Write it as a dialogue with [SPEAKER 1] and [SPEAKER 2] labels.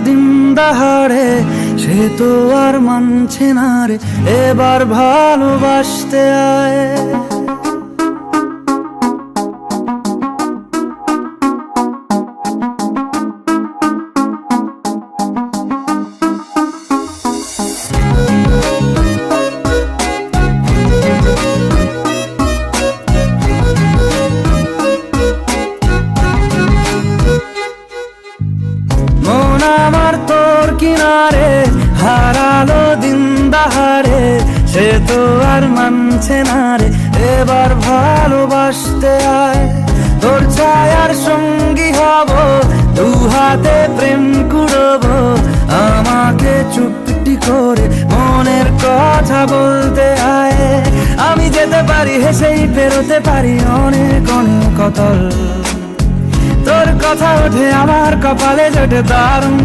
[SPEAKER 1] দিন দাহাড়ে, সে তো আর মানছে না রে, এবার ভালোবাসতে আয়। মন আমার তোর কিনারে, হারালো দিন দাহাড়ে, সে তো আর মানছে না রে, এবার ভালোবাসতে আয়। তোর ছায়ার সঙ্গী হব, দু হাতে প্রেম কুড়ব, আমাকে চুপটি করে মনের কথা বলতে আয়। আমি যেতে পারি হেসেই পেরোতে পারি অনেক অনেক অতল, তোর কথা ওঠে আমার কপালে জোটে দারুণ